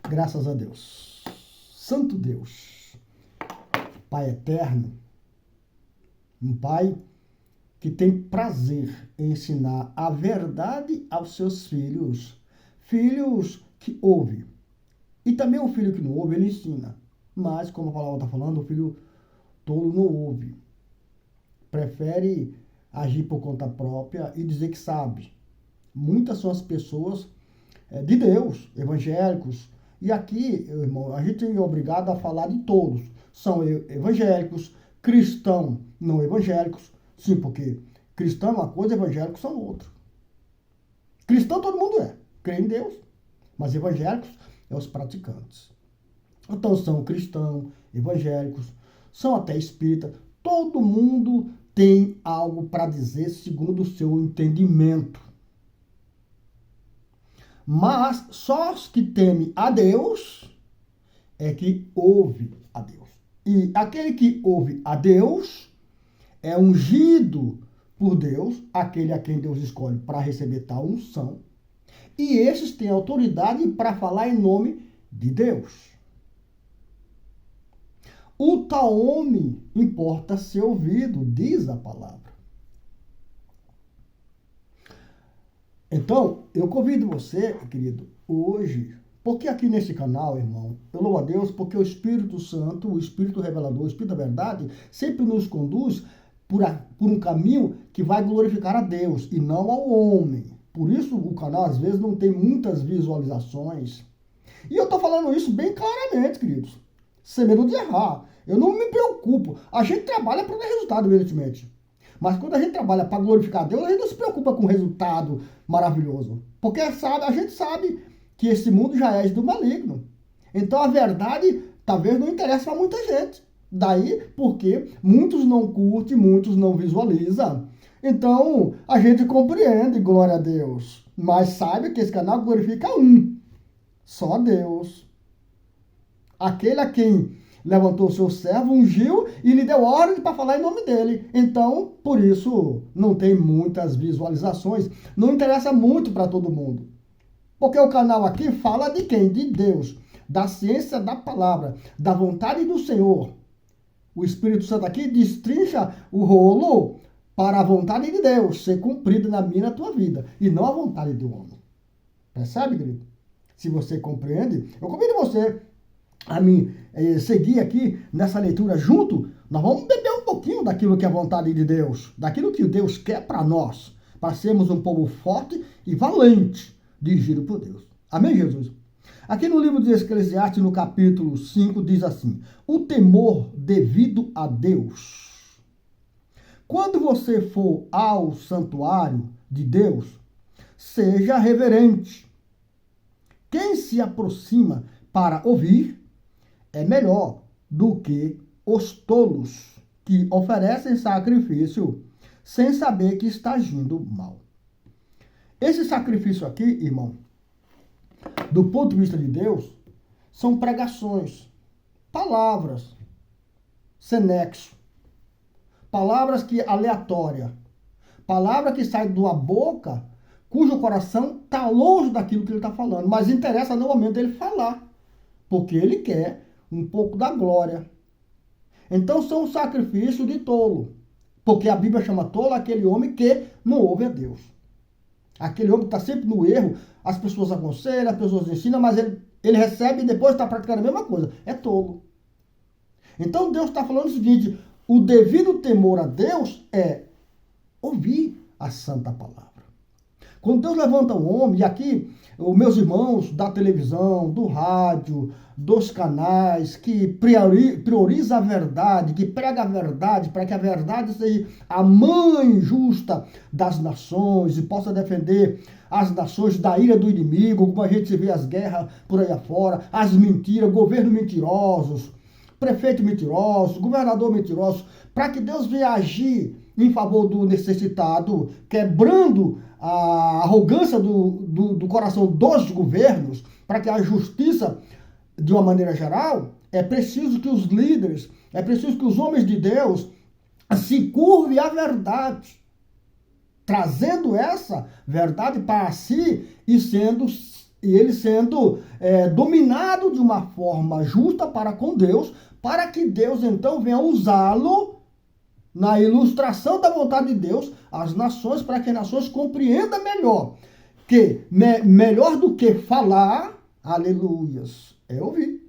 Graças a Deus. Santo Deus, Pai eterno, um Pai que tem prazer em ensinar a verdade aos seus filhos, filhos que ouvem. E também o filho que não ouve, ele ensina. Mas, como a palavra está falando, o filho tolo não ouve. Prefere agir por conta própria e dizer que sabe. Muitas são as pessoas de Deus, evangélicos. E aqui, irmão, a gente é obrigado a falar de todos. São evangélicos, cristãos não evangélicos. Sim, porque cristão é uma coisa, evangélicos são outra. Cristão todo mundo crê em Deus. Mas evangélicos é os praticantes. Então são cristãos, evangélicos, são até espíritas. Todo mundo tem algo para dizer segundo o seu entendimento. Mas só os que temem a Deus é que ouve a Deus. E aquele que ouve a Deus é ungido por Deus, aquele a quem Deus escolhe para receber tal unção. E esses têm autoridade para falar em nome de Deus. O tal homem importa ser ouvido, diz a palavra. Então, eu convido você, querido, hoje, porque aqui nesse canal, irmão, eu louvo a Deus porque o Espírito Santo, o Espírito Revelador, o Espírito da Verdade, sempre nos conduz por um caminho que vai glorificar a Deus e não ao homem. Por isso o canal, às vezes, não tem muitas visualizações. E eu estou falando isso bem claramente, queridos. Sem medo de errar. Eu não me preocupo. A gente trabalha para ter resultado, evidentemente. Mas quando a gente trabalha para glorificar a Deus, a gente não se preocupa com o resultado maravilhoso. Porque a gente sabe que esse mundo já é do maligno. Então a verdade talvez não interessa para muita gente. Daí porque muitos não curtem, muitos não visualizam. Então a gente compreende, glória a Deus. Mas sabe que esse canal glorifica um. Só Deus. Aquele a quem levantou o seu servo, ungiu e lhe deu ordem para falar em nome dele. Então, por isso, não tem muitas visualizações. Não interessa muito para todo mundo. Porque o canal aqui fala de quem? De Deus. Da ciência da palavra. Da vontade do Senhor. O Espírito Santo aqui destrincha o rolo para a vontade de Deus ser cumprida na minha e na tua vida. E não a vontade do homem. Percebe, querido? Se você compreende, eu convido você a mim seguir aqui nessa leitura junto. Nós vamos beber um pouquinho daquilo que é a vontade de Deus, daquilo que Deus quer para nós, para sermos um povo forte e valente, dirigido por Deus. Amém, Jesus? Aqui no livro de Eclesiastes, no capítulo 5, diz assim: o temor devido a Deus. Quando você for ao santuário de Deus, seja reverente. Quem se aproxima para ouvir é melhor do que os tolos que oferecem sacrifício sem saber que está agindo mal. Esse sacrifício aqui, irmão, do ponto de vista de Deus, são pregações, palavras sem nexo, palavras que aleatórias, palavra que sai de uma boca cujo coração está longe daquilo que ele está falando, mas interessa no momento dele falar, porque ele quer um pouco da glória. Então são sacrifícios de tolo, porque a Bíblia chama tolo aquele homem que não ouve a Deus. Aquele homem que está sempre no erro, as pessoas aconselham, as pessoas ensinam, mas ele recebe e depois está praticando a mesma coisa. É tolo. Então Deus está falando o seguinte: o devido temor a Deus é ouvir a santa palavra. Quando Deus levanta um homem, e aqui os meus irmãos da televisão, do rádio, dos canais, que prioriza a verdade, que prega a verdade, para que a verdade seja a mãe justa das nações e possa defender as nações da ira do inimigo, como a gente vê as guerras por aí afora, as mentiras, governos mentirosos, prefeito mentiroso, governador mentiroso, para que Deus venha agir em favor do necessitado, quebrando a arrogância do coração dos governos, para que a justiça, de uma maneira geral, é preciso que os líderes, é preciso que os homens de Deus se curvem à verdade, trazendo essa verdade para si e E ele sendo dominado de uma forma justa para com Deus, para que Deus então venha usá-lo na ilustração da vontade de Deus às nações, para que as nações compreendam melhor. Que melhor do que falar, aleluias, é ouvir.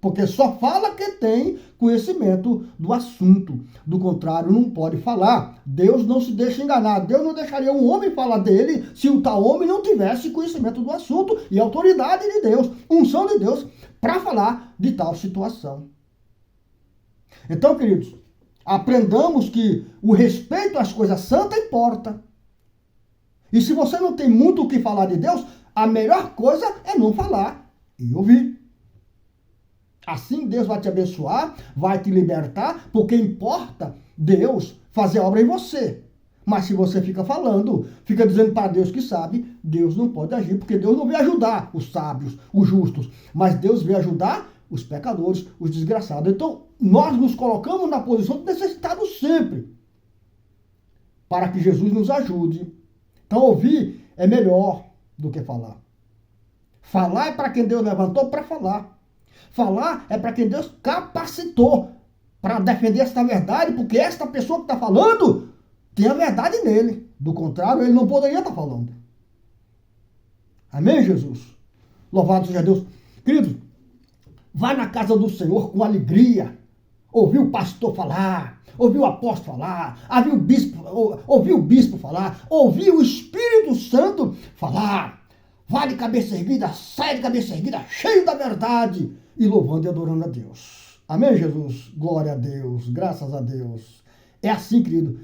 Porque só fala quem tem conhecimento do assunto. Do contrário, não pode falar. Deus não se deixa enganar. Deus não deixaria um homem falar dele se o tal homem não tivesse conhecimento do assunto e autoridade de Deus, unção de Deus, para falar de tal situação. Então, queridos, aprendamos que o respeito às coisas santas importa. E se você não tem muito o que falar de Deus, a melhor coisa é não falar e ouvir. Assim Deus vai te abençoar, vai te libertar, porque importa Deus fazer obra em você. Mas se você fica falando, fica dizendo para Deus que sabe, Deus não pode agir, porque Deus não veio ajudar os sábios, os justos, mas Deus veio ajudar os pecadores, os desgraçados. Então, nós nos colocamos na posição de necessitado sempre, para que Jesus nos ajude. Então, ouvir é melhor do que falar. Falar é para quem Deus levantou para falar. Falar é para quem Deus capacitou para defender esta verdade, porque esta pessoa que está falando tem a verdade nele. Do contrário, ele não poderia estar falando. Amém, Jesus? Louvado seja Deus. Querido, vai na casa do Senhor com alegria. Ouvir o pastor falar, ouvir o apóstolo falar, ouvir o bispo falar, ouvir o Espírito Santo falar. Vai de cabeça erguida, sai de cabeça erguida, cheio da verdade e louvando e adorando a Deus. Amém, Jesus? Glória a Deus, graças a Deus. É assim, querido.